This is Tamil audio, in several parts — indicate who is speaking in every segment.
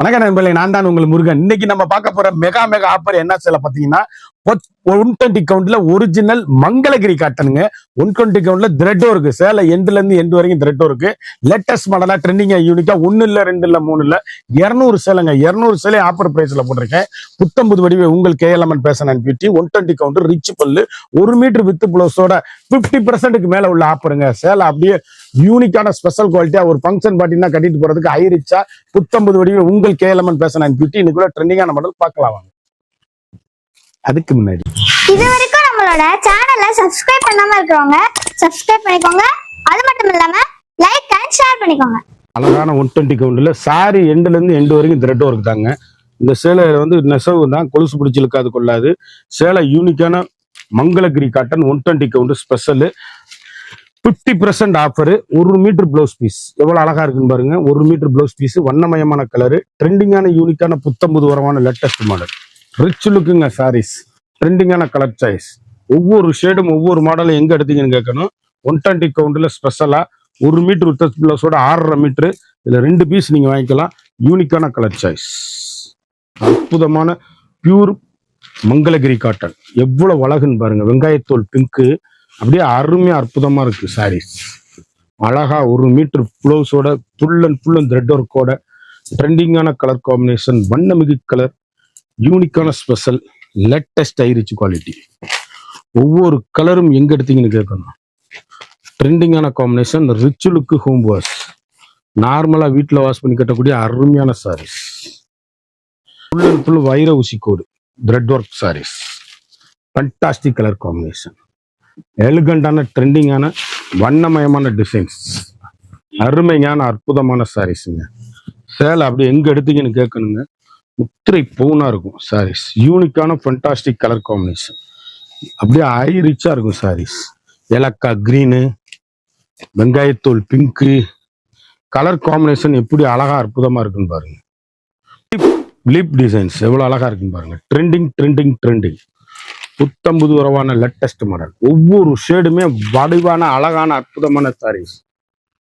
Speaker 1: வணக்கம் நண்பர்களே, நான் தான் உங்கள் முருகன். இன்னைக்கு நம்ம பார்க்க போற மெகா ஆஃபர் என்ன சேலை பாத்தீங்கன்னா 120 கவுண்ட்ல ஒரிஜினல் மங்களகிரி காட்டனுங்க. 120 கவுண்ட்ல த்ரெட்டோ இருக்கு. சேலை எண்ட்ல இருந்து எண்ட் வரைக்கும் த்ரெட்டோ இருக்கு. லேட்டஸ்ட் மாடலா ட்ரெண்டிங்கா யூனிக்கா 1 இல்ல 2 இல்ல 3 இல்ல 200 சேலைங்க. 200 சேலை ஆஃபர் பிரைஸ்ல போட்டிருக்கேன். புத்தம்புது வடிவே உங்கள் KLMN passion and beauty. 120 count rich பல்லு 1 மீட்டர் வித் பிளவுஸோட 50% மேல உள்ள ஆஃபருங்க. சேலை அப்படியே யூனிக்கான ஸ்பெஷல் குவாலிட்டியா ஒரு ஃபங்க்ஷன் பாத்தீங்கன்னா கட்டிட்டு போறதுக்கு ஐரிச்சா புத்தம்புது வடிவே உங்கள் KLMN பேஷன் அண்ட் பியூட்டி. இன்னைக்குள்ள ட்ரெண்டிங்கான மாடல் பார்க்கலாம் வாங்க. அதுக்கு முன்னாடி
Speaker 2: இது வரைக்கும் நம்மளோட சேனலை சப்ஸ்கிரைப் பண்ணாம இருக்கிறவங்க சப்ஸ்கிரைப் பண்ணிக்கோங்க. அது மட்டும் இல்லாம லைக் அண்ட் ஷேர் பண்ணிக்கோங்க.
Speaker 1: அழகான 120 கவுண்ட்ல சாரி எண்ட்ல இருந்து எண்ட் வரைக்கும் த்ரெட்டோ இருக்குதாங்க. இந்த சேலையில வந்து நெசவு தான், கொலுசு பிடிச்சிருக்காது கொள்ளாது. சேலை யூனிக்கான Mangalagiri cotton 120 count special 50% offer. 1 metre blouse piece எவ்வளவு அழகா இருக்குன்னு பாருங்க. 1 மீட்டர் பிளவுஸ் பீஸ் வண்ணமயமான கலரு, ட்ரெண்டிங்கான யூனிக்கான புத்தம்புது வரமான லேட்டஸ்ட் மாடல், ரிச் லுக்குங்க சாரீஸ், ட்ரெண்டிங்கான கலர் சாய்ஸ். ஒவ்வொரு ஷேடும் ஒவ்வொரு மாடலும் எங்க எடுத்தீங்கன்னு கேட்கணும். 120 கவுண்ட்ல ஸ்பெஷலா 1 மீட்டர் வித் பிளஸோட 6.5 மீட்டர், இதுல 2 பீஸ் நீங்க வாங்கிக்கலாம். யூனிக்கான கலர் சாய்ஸ், அற்புதமான பியூர் மங்களகிரி காட்டன். எவ்வளவு அழகுன்னு பாருங்க. வெங்காயத்தோல் பிங்க்கு அப்படியே அருமையா அற்புதமா இருக்கு சாரீஸ். அழகா 1 மீட்டர் பிளவுஸோட ஃபுல் அண்ட் த்ரெட் ஒர்க்கோட ட்ரெண்டிங்கான கலர் காம்பினேஷன், வண்ணமிகு கலர், யூனிக்கான ஸ்பெஷல், லேட்டஸ்ட் ஐரிச் குவாலிட்டி. ஒவ்வொரு கலரும் எங்க எடுத்தீங்கன்னு கேட்கணும். ட்ரெண்டிங்கான combination, rich look home wash, நார்மலா வீட்டில் வாஷ் பண்ணி கட்டக்கூடிய அருமையான சாரீஸ். ஃபுல் அண்ட் ஃபுல் வைர ஊசி கோடு thread work sarees, fantastic colour combination, எலிகண்டான ட்ரெண்டிங்கான வண்ணமயமான டிசைன்ஸ், அருமையான அற்புதமான சாரீஸுங்க. சேலை அப்படி எங்க எடுத்தீங்கன்னு கேட்கணுங்க. முத்திரை பவுனா இருக்கும் சாரீஸ். யூனிக்கான ஃபண்டாஸ்டிக் கலர் காம்பினேஷன், அப்படியே ஹை ரிச்சா இருக்கும் சாரீஸ். ஏலக்காய் கிரீனு, வெங்காயத்தோல் பிங்க்கு, கலர் காம்பினேஷன் எப்படி அழகா அற்புதமா இருக்குன்னு பாருங்க. லீப் டிசைன்ஸ் எவ்வளவு அழகா இருக்குன்னு பாருங்க. ட்ரெண்டிங் புத்தம்புது உறவான லேட்டஸ்ட் மாடல். ஒவ்வொரு ஷேடுமே வடிவான அழகான அற்புதமான sarees,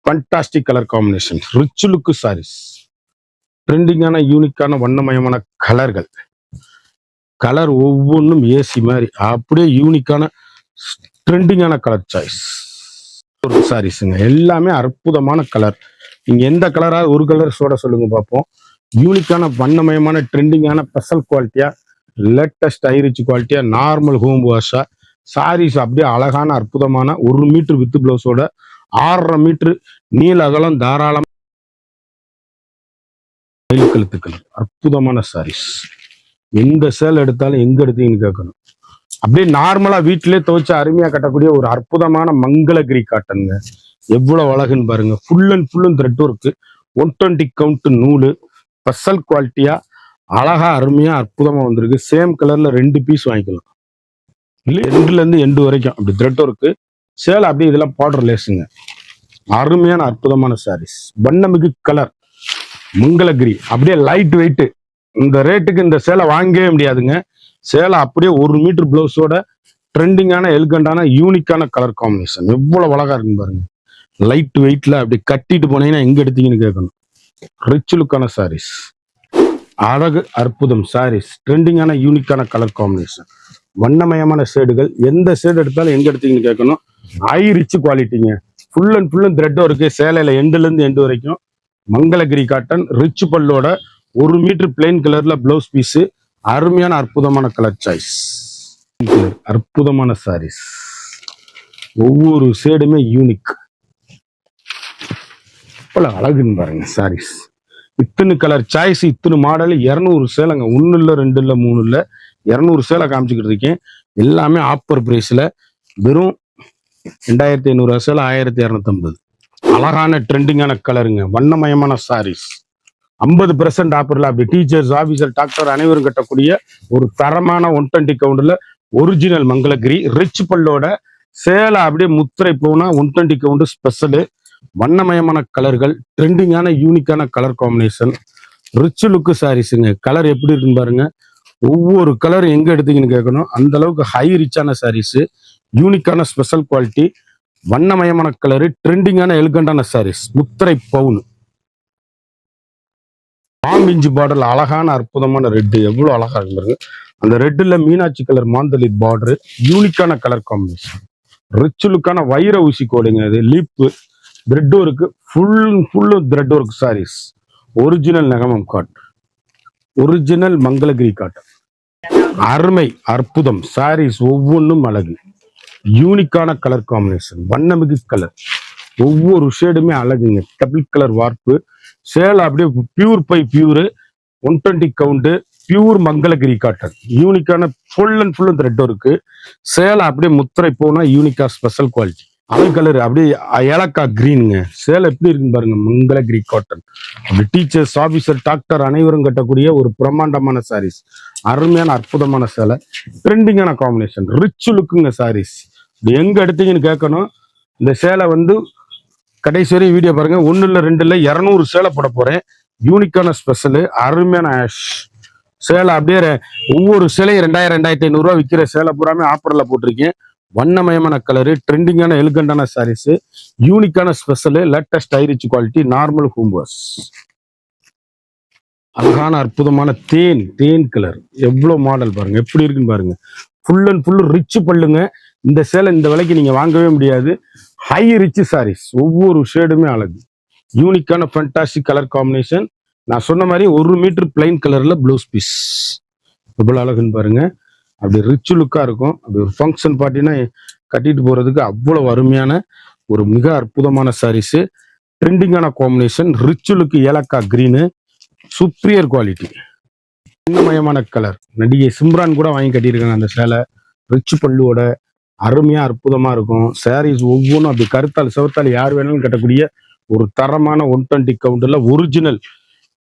Speaker 1: fantastic colour combination, rich look sarees, ட்ரெண்டிங்கான யூனிக்கான வண்ணமயமான கலர்கள். கலர் ஒவ்வொன்றும் ஏசி மாதிரி அப்படியே யூனிக்கான ட்ரெண்டிங்கான கலர் சாய்ஸ் சாரீஸுங்க. எல்லாமே அற்புதமான கலர். நீங்க எந்த கலரா ஒரு கலர் சோட சொல்லுங்க பார்ப்போம். யூனிக்கான வண்ணமயமான ட்ரெண்டிங்கான ஸ்பெஷல் குவாலிட்டியா, லேட்டஸ்ட் ஐரிச் குவாலிட்டியா, நார்மல் ஹோம் வாஷா சாரீஸ். அப்படியே அழகான அற்புதமான 1 மீட்டர் வித் பிளவுஸோட 6.5 மீட்டர் நீல அகலம் தாராளம் கழுத்துக்கள், அற்புதமான சாரீஸ். எந்த சேல் எடுத்தாலும் எங்க எடுத்தீங்கன்னு கேட்கணும். அப்படியே நார்மலா வீட்டிலே துவைச்சு அருமையா கட்டக்கூடிய ஒரு அற்புதமான மங்களகிரி காட்டனுங்க. எவ்வளவு அழகுன்னு பாருங்க. Full and thread work, 120 count நூலு, ஸ்பெஷல் குவாலிட்டியா அழகா அருமையா அற்புதமா வந்திருக்கு. சேம் கலர்ல 2 பீஸ் வாங்கிக்கலாம். இல்லை எண்ட்ல இருந்து எண்டு வரைக்கும் அப்படி த்ரெட் ஒர்க்கு. சேலை அப்படியே இதெல்லாம் பார்டர் லேஸுங்க. அருமையான அற்புதமான சாரீஸ், வண்ணமிகு கலர் மங்களகிரி. அப்படியே லைட் வெயிட். இந்த ரேட்டுக்கு இந்த சேலை வாங்கவே முடியாதுங்க. சேலை அப்படியே 1 மீட்டர் பிளவுஸோட ட்ரெண்டிங்கான எலிகண்டான யூனிக்கான கலர் காம்பினேஷன். எவ்வளவு அழகா இருக்குன்னு பாருங்க. லைட் வெயிட்ல அப்படி கட்டிட்டு போனீங்கன்னா எங்க எடுத்தீங்கன்னு கேட்கணும். ரிச் லுக்கான சாரீஸ், அழகு அற்புதம் சாரீஸ், ட்ரெண்டிங்கான யூனிக்கான கலர் காம்பினேஷன், வண்ணமயமான ஷேடுகள். எந்த ஷேடு எடுத்தாலும் எங்க எடுத்தீங்கன்னு கேட்கணும். ஹை ரிச் குவாலிட்டிங்க. ஃபுல் அண்ட் த்ரெட்டோ இருக்கு. சேலையில எண்டுல இருந்து எண்டு வரைக்கும் மங்களகிரி காட்டன், ரிச் பல்லோட 1 மீட்டர் பிளெயின் கலர்ல பிளவுஸ் பீஸ், அருமையான அற்புதமான கலர் சாய்ஸ், அற்புதமான சாரீஸ். ஒவ்வொரு ஷேடுமே யூனிக். அழகுன்னு பாருங்க சாரீஸ். இத்தனை கலர் சாய்ஸ், இத்தனை மாடல், 200 சேலைங்க. 1 இல்ல 2 இல்ல 3 இல்ல 200 சேலை காமிச்சுக்கிட்டு இருக்கேன். எல்லாமே ஆஃபர் பிரைஸ்ல வெறும் 2500 சேலை 1250. அழகான ட்ரெண்டிங்கான கலருங்க, வண்ணமயமான சாரீஸ். 50% ஆஃபர்ல அப்படி டீச்சர்ஸ், ஆபீசர், டாக்டர் அனைவரும் கட்டக்கூடிய ஒரு தரமான 120 கவுண்ட்ல ஒரிஜினல் மங்களகிரி ரிச் பல்லோட சேலை. அப்படியே முத்திரை போனா 120 கவுண்ட் ஸ்பெஷலு, வண்ணமயமான கலர்கள், ட்ரெண்டிங்கான யூனிக்கான கலர் காம்பினேஷன், ரிச் லுக்கு சாரீஸுங்க. கலர் எப்படி இருக்குன்னு பாருங்க. ஒவ்வொரு கலர் எங்க எடுத்தீங்கன்னு கேட்கணும். அந்த அளவுக்கு ஹை ரிச்சான சாரீஸ், யூனிக்கான ஸ்பெஷல் குவாலிட்டி, வண்ணமயமான கலரு, ட்ரெண்டிங்கான எலிகண்டான சாரீஸ், முத்திரை பவுன். பாம்பிஞ்சி பார்டர்ல அழகான அற்புதமான ரெட்டு எவ்வளவு அழகா இருக்கு பாருங்க. அந்த ரெட்டுல மீனாட்சி கலர் மாந்தலித் பார்டர், யூனிக்கான கலர் காம்பினேஷன், ரிச் லுக்கான வைர ஊசி கோடுங்க. இது லிப்பு thread work, full thread work sarees. Original நகமம் காட், ஒரிஜினல் மங்களகிரி காட்டன். அருமை அற்புதம் சாரீஸ் ஒவ்வொன்றும் அழகு. யூனிக்கான கலர் காம்பினேஷன், வண்ணமிகு கலர், ஒவ்வொரு ஷேடுமே அழகுங்க. டபுள் கலர் வார்ப்பு, சேலை அப்படியே pure by pure, 120 count, pure Mangalagiri cotton. யூனிக்கான ஃபுல் அண்ட் த்ரெட் இருக்கு. சேலை அப்படியே முத்திரை போனா யூனிக்கா ஸ்பெஷல் குவாலிட்டி. அலை கலர் அப்படியே ஏலக்கா கிரீனுங்க. சேலை எப்படி இருக்குன்னு பாருங்க, மங்களகிரி காட்டன். அப்படி டீச்சர்ஸ், ஆபீசர், டாக்டர் அனைவரும் கட்டக்கூடிய ஒரு பிரம்மாண்டமான சாரீஸ். அருமையான அற்புதமான சேலை, ட்ரெண்டிங்கான காம்பினேஷன், ரிச் லுக்குங்க சாரீஸ். எங்க எடுத்தீங்கன்னு கேட்கணும். இந்த சேலை வந்து கடைசி வரை வீடியோ பாருங்க. 1 இல்ல 2 இல்ல 200 சேலை போட போறேன். யூனிக்கான ஸ்பெஷல், அருமையான ஆஷ் சேலை. அப்படியே ஒவ்வொரு சேலையும் 2000 2500 ரூபா விற்கிற சேலை பூராமே ஆஃபர்ல போட்டிருக்கேன். வண்ணமயமான கலரு, ட்ரெண்டிங்கான எலிகண்டான சாரீஸ், யூனிக்கான special, latest high rich quality, normal home wash. அழகான அற்புதமான தேன் கலர், எவ்வளவு மாடல் பாருங்க, எப்படி இருக்குன்னு பாருங்க. ஃபுல் அண்ட் ஃபுல் ரிச் பல்லுங்க. இந்த சேலை இந்த விலைக்கு நீங்க வாங்கவே முடியாது. ஹை ரிச் சாரீஸ், ஒவ்வொரு ஷேடுமே அழகு. யூனிக்கான ஃபேண்டாஸ்டிக் கலர் காம்பினேஷன். நான் சொன்ன மாதிரி 1 மீட்டர் பிளைன் கலர்ல ப்ளவுஸ் பீஸ், எவ்வளவு அழகுன்னு பாருங்க. அப்படி ரிச் லுக்கா இருக்கும். அப்படி ஒரு ஃபங்க்ஷன் பார்ட்டினா கட்டிட்டு போறதுக்கு அவ்வளவு அருமையான ஒரு மிக அற்புதமான சாரீஸ். ட்ரெண்டிங்கான காம்பினேஷன், ரிச் லுக்கு, ஏலக்கா கிரீனு, சுப்ரியர் குவாலிட்டி, வண்ணமயமான கலர். நடிகை சிம்ரான் கூட வாங்கி கட்டியிருக்காங்க அந்த சேலை. ரிச் பல்லுவோட அருமையா அற்புதமா இருக்கும். சாரீஸ் ஒவ்வொன்றும் அப்படி கருத்தால் சிவத்தால் யார் வேணாலும் கட்டக்கூடிய ஒரு தரமான 120 கவுண்ட்ல original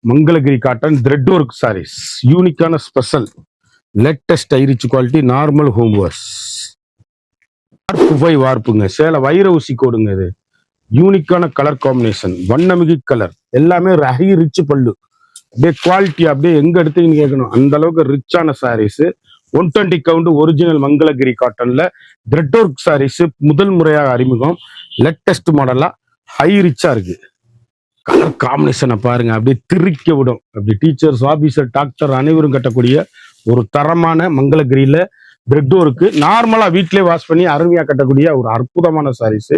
Speaker 1: Mangalagiri cotton thread work sarees. யூனிக்கான special, latest high rich quality, normal home wash. வார்ப்புங்க, சேலை வைர ஊசி கோடுங்க. இது யூனிக்கான கலர் காம்பினேஷன், வண்ணமிகு கலர், எல்லாமே ஹை ரிச் பல்லு. அப்படியே குவாலிட்டி அப்படியே எங்க எடுத்தீங்கன்னு கேட்கணும், அந்த அளவுக்கு ரிச்சான சாரீஸ். 120 கவுண்ட் ஒரிஜினல் மங்களகிரி காட்டன்ல த்ரெட் ஒர்க் சாரீஸ் முதல் முறையாக அறிமுகம். லேட்டஸ்ட் மாடலா ஹை ரிச்சா இருக்கு. கலர் காம்பினேஷனை பாருங்க, அப்படியே திரிக்க விடும். அப்படி டீச்சர்ஸ், ஆபீசர், டாக்டர் அனைவரும் கட்டக்கூடிய ஒரு தரமான மங்களகிரியில த்ரெட் ஒர்க்கு, நார்மலா வீட்லயே வாஷ் பண்ணி அருமையா கட்டக்கூடிய ஒரு அற்புதமான சாரீஸ்.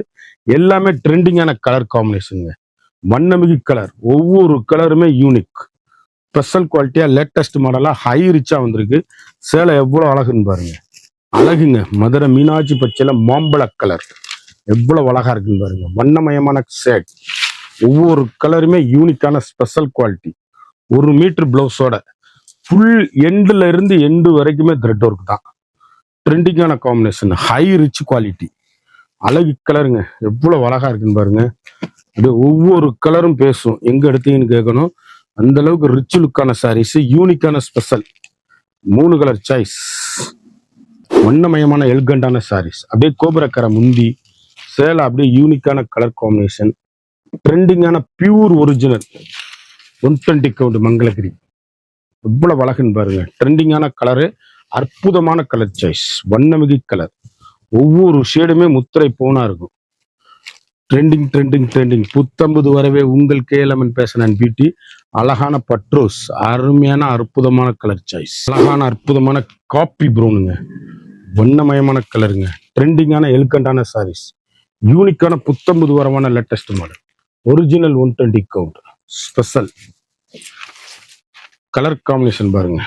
Speaker 1: எல்லாமே ட்ரெண்டிங்கான கலர் காம்பினேஷனுங்க. வண்ணமிகு கலர், ஒவ்வொரு கலருமே யூனிக், ஸ்பெஷல் குவாலிட்டியா, லேட்டஸ்ட் மாடலா ஹை ரிச்சா வந்திருக்கு. சேலை எவ்வளவு அழகுன்னு பாருங்க, அழகுங்க. மதுரை மீனாட்சி பச்சையில மாம்பழ கலர் எவ்வளவு அழகா இருக்குன்னு பாருங்க. வண்ணமயமான ஷேட், ஒவ்வொரு கலருமே யூனிக்கான ஸ்பெஷல் குவாலிட்டி. 1 மீட்டர் பிளவுஸோட ஃபுல் எண்ட்ல இருந்து எண்டு வரைக்குமே த்ரெட் ஒர்க் தான். ட்ரெண்டிங்கான காம்பினேஷன், ஹை ரிச் குவாலிட்டி, அழகு கலருங்க. எவ்வளவு அழகா இருக்குன்னு பாருங்க. அப்படியே ஒவ்வொரு கலரும் பேசும், எங்க எடுத்தீங்கன்னு கேட்கணும். அந்த அளவுக்கு ரிச் லுக்கான சாரீஸ், யூனிக்கான ஸ்பெஷல், 3 கலர் சாய்ஸ், வண்ணமயமான எல்கண்டான சாரீஸ். அப்படியே கோபுரக்கரை முந்தி, சேலை அப்படியே யூனிக்கான கலர் காம்பினேஷன், ட்ரெண்டிங்கான பியூர் ஒரிஜினல் 120 கவுண்ட் மங்களகிரி. எவ்வளவு அழகுன்னு பாருங்க. ட்ரெண்டிங்கான கலரு, அற்புதமான கலர் சாய்ஸ், வண்ணமிகு கலர், ஒவ்வொரு ஷேடுமே முத்திரை போனா இருக்கும். ட்ரெண்டிங் புத்தம்பது வரவே உங்கள் கேலமன் பேச பியூட்டி. அழகான பட்ரோஸ், அருமையான அற்புதமான கலர் சாய்ஸ், அழகான அற்புதமான காப்பி ப்ரௌனுங்க, வண்ணமயமான கலருங்க. ட்ரெண்டிங்கான எல்கண்டான சாரீஸ், யூனிக்கான புத்தம்பது வரமான latest model, original 120 count special. Colour combination பாருங்க.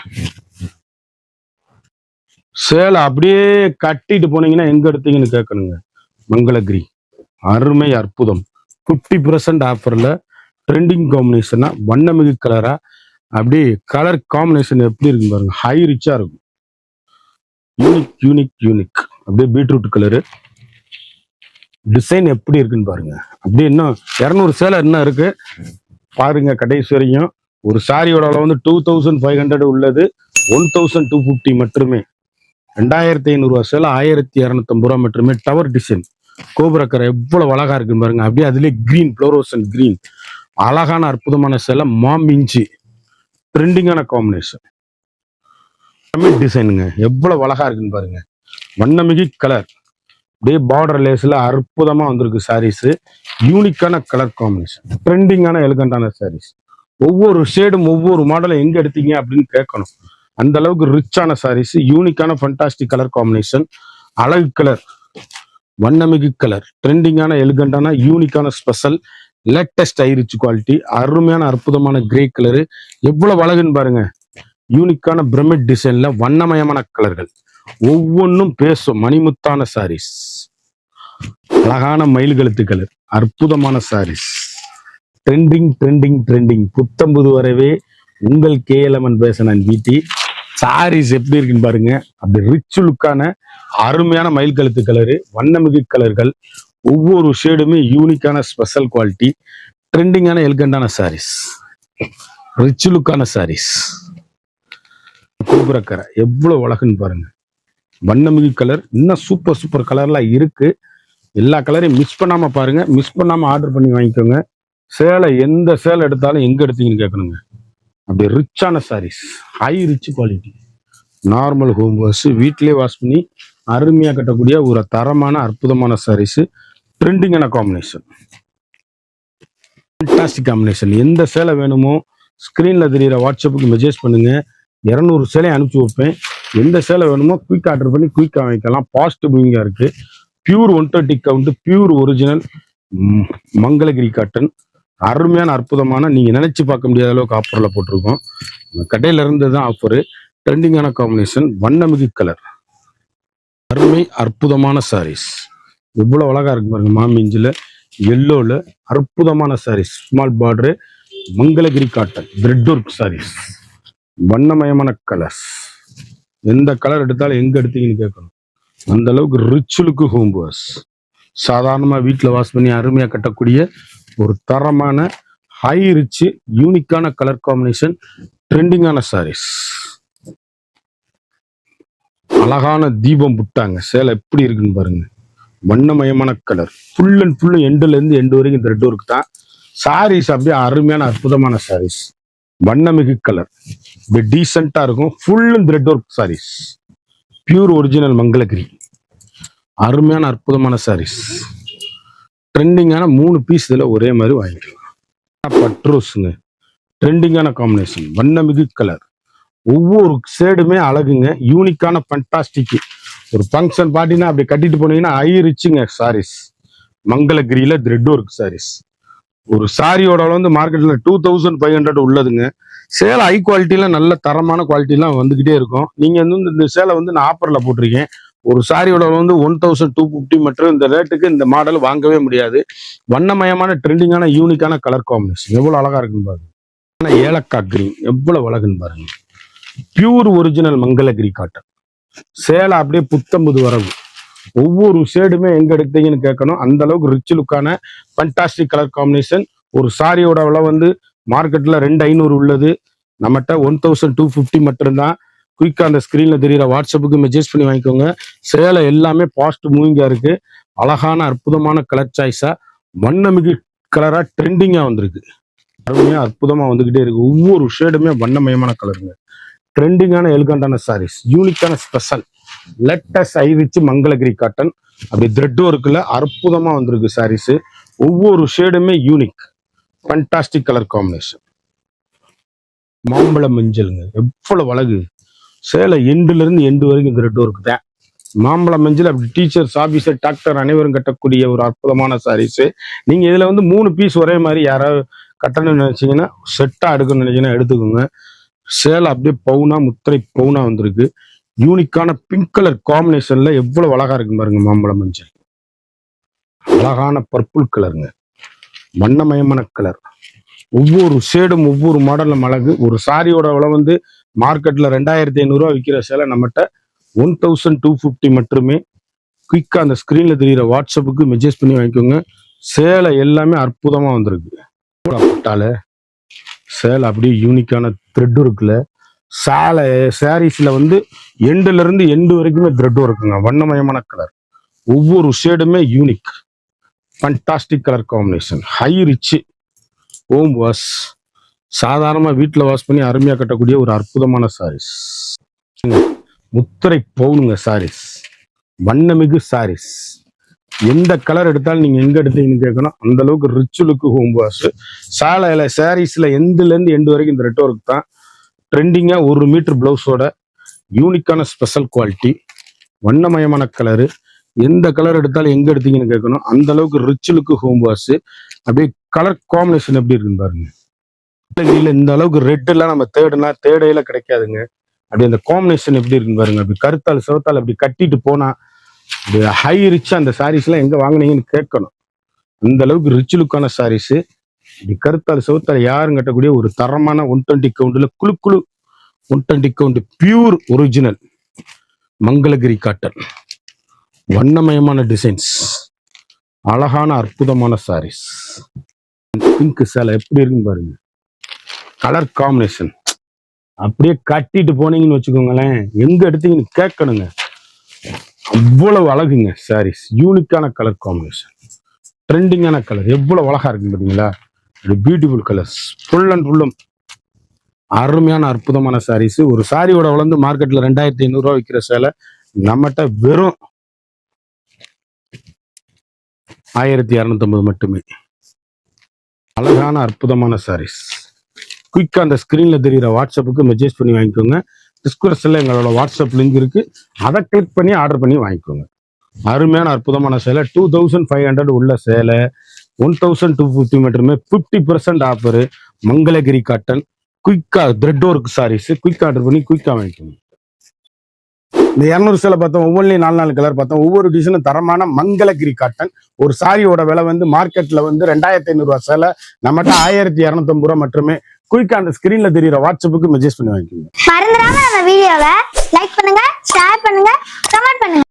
Speaker 1: சேலை அப்படியே கட்டிட்டு போனீங்கன்னா எங்க எடுத்தீங்கன்னு கேட்கணுங்க. மங்களகிரி, அருமை அற்புதம். 50% ஆஃபர்ல ட்ரெண்டிங் காம்பினேஷனா, வண்ணமிகு கலரா, அப்படியே கலர் காம்பினேஷன் எப்படி இருக்கு பாருங்க. ஹை ரிச்சா இருக்கும். யூனிக். அப்படியே பீட்ரூட் கலரு டிசைன் எப்படி இருக்குன்னு பாருங்க. அப்படியே இன்னும் 200 சேலை என்ன இருக்கு பாருங்க கடைசி வரையும். ஒரு சாரியோட வந்து 2500 உள்ளது, 1250 மட்டுமே. 2500 ரூபா சேலை 1250 ரூபா மட்டுமே. டவர் டிசைன், கோபுரக்கரை எவ்வளவு அழகா இருக்குன்னு பாருங்க. அப்படியே அதுலயே கிரீன், ஃப்ளோரோசன் கிரீன், அழகான அற்புதமான சேலை. மாமிஞ்சி, ட்ரெண்டிங்கான காம்பினேஷன், டிசைனுங்க எவ்வளவு அழகா இருக்குன்னு பாருங்க. வண்ணமிகு கலர், அப்படியே பார்டர் லேஸ்ல அற்புதமா வந்திருக்கு சாரீஸ். யூனிக்கான கலர் காம்பினேஷன், ட்ரெண்டிங்கான எலிகண்டான சாரீஸ். ஒவ்வொரு ஷேடும் ஒவ்வொரு மாடலும் எங்க எடுத்தீங்க அப்படின்னு கேட்கணும். அந்த அளவுக்கு ரிச்சான சாரீஸ், யூனிக்கான ஃபண்டாஸ்டிக் கலர் காம்பினேஷன், அழகு கலர், வண்ணமிகு கலர், ட்ரெண்டிங்கான எலிகண்டான யூனிக்கான special, latest high rich quality, அருமையான அற்புதமான கிரே கலரு, எவ்வளவு அழகுன்னு பாருங்க. யூனிக்கான பிரமிட் டிசைன்ல வண்ணமயமான கலர்கள், ஒவ்வொன்றும் பேசும் மணிமுத்தான சாரீஸ், அழகான மயில் கழுத்து கலர், அற்புதமான சாரீஸ். ட்ரெண்டிங் ட்ரெண்டிங் ட்ரெண்டிங் புத்தம்புது வரவே உங்கள் கேஎல்எம்என் பேச வீட்டி சாரீஸ் எப்படி இருக்குன்னு பாருங்க. அப்படி ரிச் லுக்கான அருமையான மயில் கழுத்து கலரு, வண்ணமிகு கலர்கள், ஒவ்வொரு ஷேடுமே யூனிக்கான ஸ்பெஷல் குவாலிட்டி, ட்ரெண்டிங்கான எலிகண்டான சாரீஸ், ரிச் லுக்கான சாரீஸ். கோபுரக்கரை எவ்வளவு அழகுன்னு பாருங்க. வண்ணமிகு கலர், இன்னும் சூப்பர் சூப்பர் கலர்லாம் இருக்கு. எல்லா கலரையும் மிஸ் பண்ணாம பாருங்க, மிஸ் பண்ணாம ஆர்டர் பண்ணி வாங்கிக்கோங்க. சேலை எந்த சேலை எடுத்தாலும் எங்க எடுத்தீங்கன்னு கேட்கணுங்க. அப்படி ரிச்சான sarees, high rich quality, normal home wash, வீட்டிலே வாஷ் பண்ணி அருமையா கட்டக்கூடிய ஒரு தரமான அற்புதமான சாரீஸ், ட்ரெண்டிங்கான காம்பினேஷன், ஃபேண்டாஸ்டிக் காம்பினேஷன். எந்த சேலை வேணுமோ ஸ்கிரீன்ல தெரியுற வாட்ஸ்அப்புக்கு மெசேஜ் பண்ணுங்க. 200 சேலை அனுப்பிச்சு வைப்பேன். எந்த சேலை வேணுமோ குயிக் ஆர்டர் பண்ணி குயிக்காக வாங்கிக்கலாம். பாஸ்ட் மூவிங்கா இருக்கு. Pure 130 count, pure original Mangalagiri cotton, அருமையான அற்புதமான, நீங்க நினைச்சு பார்க்க முடியாத அளவுக்கு ஆஃபர்ல போட்டிருக்கோம். கடையில இருந்து தான் ஆஃபரு. ட்ரெண்டிங்கான காம்பினேஷன், வண்ணமிகு கலர், அருமை அற்புதமான சாரீஸ். எவ்வளவு அழகா இருக்கு பாருங்க. மாமிஞ்சில எல்லோல அற்புதமான sarees, small border, Mangalagiri cotton, thread work sarees, வண்ணமயமான கலர்ஸ். எந்த கலர் எடுத்தாலும் எங்க எடுத்தீங்கன்னு கேட்கணும். அந்த அளவுக்கு ரிச் லுக்கு ஹோம் வாஷ். சாதாரணமா வீட்டில் வாஷ் பண்ணி அருமையா கட்டக்கூடிய ஒரு தரமான ஹை ரிச் யூனிக்கான கலர் காம்பினேஷன், ட்ரெண்டிங்கான சாரீஸ். அழகான தீபம் புட்டாங்க. சேலை எப்படி இருக்குன்னு பாருங்க. வண்ணமயமான கலர், ஃபுல் அண்ட் ஃபுல் எண்டுல இருந்து எண்டு வரைக்கும் த்ரெட் ஒர்க் தான். சாரீஸ் அப்படியே அருமையான அற்புதமான சாரீஸ், வண்ணமிகு கலர், இப்படி டீசெண்டா இருக்கும். Full thread work sarees, pure original Mangalagiri, அருமையான அற்புதமான சாரீஸ். ட்ரெண்டிங்கான 3 பீஸ் இதில் ஒரே மாதிரி வாங்கிக்கலாம். பட்ரோஸுங்க, ட்ரெண்டிங்கான காம்பினேஷன், வண்ணமிகு கலர், ஒவ்வொரு ஷேடுமே அழகுங்க. யூனிக்கான ஃபண்டாஸ்டிக். ஒரு ஃபங்க்ஷன் பார்ட்டினா அப்படி கட்டிட்டு போனீங்கன்னா ஐ ரிச்சுங்க சாரீஸ். மங்களகிரியில த்ரெட் ஒர்க் சாரீஸ். ஒரு சாரியோட வந்து மார்க்கெட்ல 2500 உள்ளதுங்க. சேலை ஹை குவாலிட்டியில நல்ல தரமான குவாலிட்டிலாம் வந்துகிட்டே இருக்கும். நீங்க வந்து இந்த சேலை வந்து நான் ஆஃபர்ல போட்டிருக்கேன். ஒரு சாரியோட வந்து 1250 மற்றும் இந்த ரேட்டுக்கு இந்த மாடல் வாங்கவே முடியாது. வண்ணமயமான ட்ரெண்டிங்கான யூனிக்கான கலர் காம்பினேஷன், எவ்வளவு அழகா இருக்குன்னு பாருங்க. ஏலக்காய் கிரீன் எவ்வளவு அழகுன்னு பாருங்க. Pure original Mangalagiri cotton. சேலை அப்படியே புத்தம்புது வரவு. ஒவ்வொரு ஷேடுமே எங்க எடுத்தீங்கன்னு கேட்கணும். அந்த அளவுக்கு ரிச் லுக்கான ஃபண்டாஸ்டிக் கலர் காம்பினேஷன். ஒரு சாரியோட விலை வந்து மார்க்கெட்ல 2500 உள்ளது. நம்மகிட்ட 1250 மட்டும்தான். குயிக்கா அந்த ஸ்கிரீன்ல தெரியுற வாட்ஸ்அப்புக்கு மெசேஜ் பண்ணி வாங்கிக்கோங்க. சேலை எல்லாமே பாஸ்ட் மூவிங்கா இருக்கு. அழகான அற்புதமான கலர் சாய்ஸா, வண்ணமிகு கலரா ட்ரெண்டிங்கா வந்திருக்கு. அருமையா அற்புதமா வந்துகிட்டே இருக்கு. ஒவ்வொரு ஷேடுமே வண்ணமயமான கலருங்க. ட்ரெண்டிங்கான எலிகண்டான சாரீஸ், யூனிக்கான special, latest high rich Mangalagiri cotton, அப்படி த்ரெட் ஒர்க்ல அற்புதமா வந்திருக்கு சாரீஸ். ஒவ்வொரு ஷேடுமே யூனிக், ஃபண்டாஸ்டிக் கலர் காம்பினேஷன். மாம்பழ மஞ்சளுங்க, எவ்வளவு அழகு. சேலை எண்டுல இருந்து எண்டு வரைக்கும் த்ரெட் ஒர்க் தான். மாம்பழ மஞ்சள் அப்படி டீச்சர்ஸ், ஆபீசர், டாக்டர் அனைவரும் கட்டக்கூடிய ஒரு அற்புதமான சாரீஸ். நீங்க இதுல வந்து 3 பீஸ் ஒரே மாதிரி யாராவது கட்டணும்னு நினைச்சீங்கன்னா, செட்டா எடுக்கணும்னு நினைச்சீங்கன்னா எடுத்துக்கோங்க. சேலை அப்படியே பவுனா, முத்திரை பவுனா வந்திருக்கு. யூனிக்கான பிங்க் கலர் காம்பினேஷன்ல எவ்வளவு அழகா இருக்கு பாருங்க. மாம்பழ மஞ்சள், அழகான பர்பிள் கலருங்க, வண்ணமயமான கலர். ஒவ்வொரு ஷேடும் ஒவ்வொரு மாடலும் அழகு. ஒரு சாரியோட விலை வந்து மார்க்கெட்ல 2500 விற்கிற சேலை நம்மகிட்ட 1250 மட்டுமே. குயிக்கா அந்த ஸ்கிரீன்ல தெரியுற வாட்ஸ்அப்புக்கு மெசேஜ் பண்ணி வாங்கிக்கோங்க. சேலை எல்லாமே அற்புதமா வந்திருக்கு. சேலை அப்படியே யூனிக்கான த்ரெட் ஒர்க்ல. சாரீஸ்ல வந்து எண்டுல இருந்து எண்டு வரைக்குமே த்ரெட் ஒர்க்குங்க. வண்ணமயமான கலர், ஒவ்வொரு ஷேடுமே unique, fantastic colour combination, high rich home wash. சாதாரணமா வீட்டில் வாஷ் பண்ணி அருமையா கட்டக்கூடிய ஒரு அற்புதமான சாரீஸ். முத்திரை பவுனுங்க சாரீஸ், வண்ணமிகு சாரீஸ், எந்த கலர் எடுத்தாலும் நீங்க எங்க எடுத்தீங்கன்னு கேட்கணும். அந்த அளவுக்கு ரிச் லுக்கு ஹோம் வாஷ். சாலையில சாரீஸ்ல எண்டுல இருந்து எண்டு வரைக்கும் இந்த ரெட் ஒர்க் தான் ட்ரெண்டிங்கா. 1 மீட்டர் பிளவுஸோட யூனிக்கான ஸ்பெஷல் குவாலிட்டி, வண்ணமயமான கலரு. எந்த கலர் எடுத்தாலும் எங்க எடுத்தீங்கன்னு கேட்கணும். அந்த அளவுக்கு ரிச் லுக்கு ஹோம் வாஷ். அப்படியே கலர் காம்பினேஷன் எப்படி இருக்குன்னு பாருங்க. இந்த அளவுக்கு ரெட் எல்லாம் நம்ம தேடையில கிடைக்காதுங்க. அப்படி அந்த காம்பினேஷன் எப்படி இருக்குன்னு பாருங்க. அப்படி கருத்தால் சிவத்தால் அப்படி கட்டிட்டு போனா ஹை ரிச். அந்த சாரீஸ் எல்லாம் எங்க வாங்கினீங்கன்னு கேட்கணும். அந்த அளவுக்கு ரிச் லுக்கான சாரீஸ். இப்படி கருத்தால் சிவத்தால் யாரும் கட்டக்கூடிய ஒரு தரமான 120 கவுண்ட்ல குழு 120 count pure original Mangalagiri cotton. வண்ணமயமான டிசைன்ஸ், அழகான அற்புதமான சாரீஸ். பிங்க் சேலை எப்படி இருக்குன்னு பாருங்க. கலர் காம்பினேஷன் அப்படியே கட்டிட்டு போனீங்கன்னு வச்சுக்கோங்களேன், எங்க எடுத்தீங்கன்னு கேட்கணுங்க. அவ்வளவு அழகுங்க சாரீஸ். யூனிக்கான கலர் காம்பினேஷன், ட்ரெண்டிங்கான கலர். எவ்வளவு அழகா இருக்கு பாத்தீங்களா? Beautiful colours. ஃபுல் அண்ட் ஃபுல்லும் அருமையான அற்புதமான சாரீஸ். ஒரு சாரியோட வளர்ந்து மார்க்கெட்ல 2500 ரூபா விற்கிற சேலை நம்மகிட்ட வெறும் 1250 மட்டுமே. அழகான அற்புதமான சாரீஸ். குயிக்கா அந்த ஸ்கிரீன்ல தெரியுற வாட்ஸ்அப்புக்கு மெசேஜ் பண்ணி வாங்கிக்கோங்க. டிஸ்கிரிப்ஷன்ல எங்களோட வாட்ஸ்அப் லிங்க் இருக்கு, அதை கிளிக் பண்ணி ஆர்டர் பண்ணி வாங்கிக்கோங்க. அருமையான அற்புதமான சேலை. 2500 உள்ள சேலை 1250 மட்டுமே. 50% ஆஃபர். மங்களகிரி காட்டன் குயிக்கா thread work sarees. Quick order பண்ணி குயிக்கா வாங்கிக்கோங்க. இந்த 200 சேலை பார்த்தோம், ஒவ்வொன்றிலையும் 4 கலர் பார்த்தோம். ஒவ்வொரு டிசைனும் தரமான மங்களகிரி காட்டன். ஒரு சாரியோட விலை வந்து மார்க்கெட்ல வந்து 2500 ரூபா சேலை நம்மகிட்ட 1250 ரூபா மட்டுமே. குயிக்கா அந்த ஸ்கிரீன்ல தெரியுற வாட்ஸ்அப்புக்கு மெசேஜ் பண்ணி வாங்கிக்கோங்க.
Speaker 2: மறந்துடாம நம்ம வீடியோவை லைக் பண்ணுங்க, ஷேர் பண்ணுங்க, கமெண்ட் பண்ணுங்க.